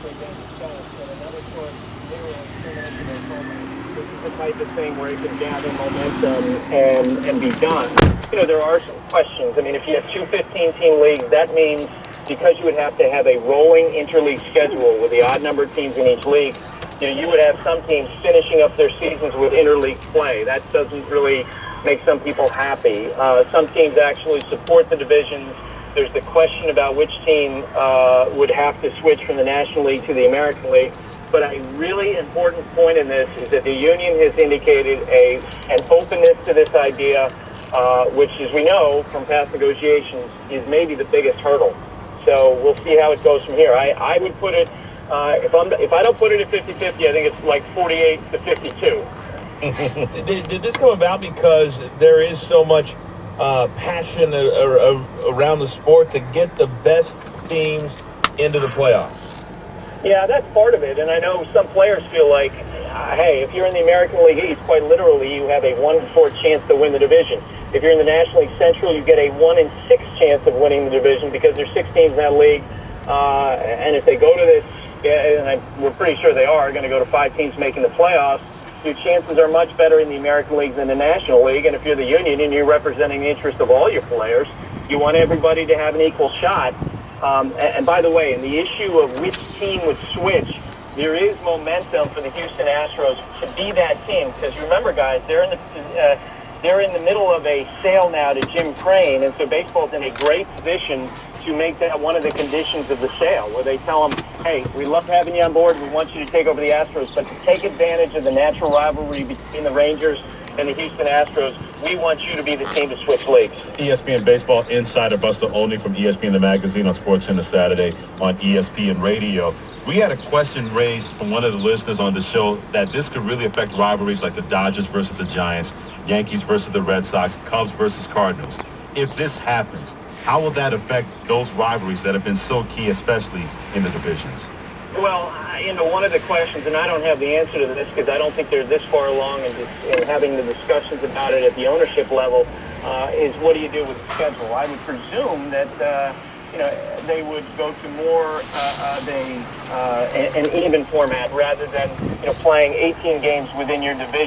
This is the type of thing where it can gather momentum and be done. There are some questions. I mean, if you have two 15-team leagues, that means because you would have to have a rolling interleague schedule with the odd number of teams in each league, you would have some teams finishing up their seasons with interleague play. That doesn't really make some people happy. Some teams actually support the divisions. There's the question about which team would have to switch from the National League to the American League. But a really important point in this is that the union has indicated an openness to this idea, which, as we know from past negotiations, is maybe the biggest hurdle. So we'll see how it goes from here. I would put it, if I don't put it at 50-50, I think it's like 48 to 52. Did this come about because there is so much passion around the sport to get the best teams into the playoffs? Yeah, that's part of it. And I know some players feel like, hey, if you're in the American League East, quite literally, you have a 1-in-4 chance to win the division. If you're in the National League Central, you get a 1-in-6 chance of winning the division because there's 6 teams in that league. And if they go to this, and we're pretty sure they are going to go to 5 teams making the playoffs, your chances are much better in the American League than the National League. And if you're the union and you're representing the interest of all your players, you want everybody to have an equal shot. And by the way, in the issue of which team would switch, there is momentum for the Houston Astros to be that team. Because remember, guys, they're in the middle of a sale now to Jim Crane, and so baseball's in a great position to make that one of the conditions of the sale, where they tell them, hey, we love having you on board, we want you to take over the Astros, but to take advantage of the natural rivalry between the Rangers and the Houston Astros, we want you to be the team to switch leagues. ESPN Baseball insider Buster Olney from ESPN The Magazine on SportsCenter Saturday on ESPN Radio. We had a question raised from one of the listeners on the show that this could really affect rivalries like the Dodgers versus the Giants, Yankees versus the Red Sox, Cubs versus Cardinals. If this happens, how will that affect those rivalries that have been so key, especially in the divisions? Well, one of the questions, and I don't have the answer to this because I don't think they're this far along in having the discussions about it at the ownership level, is what do you do with the schedule? I would presume that they would go to more an even format rather than playing 18 games within your division.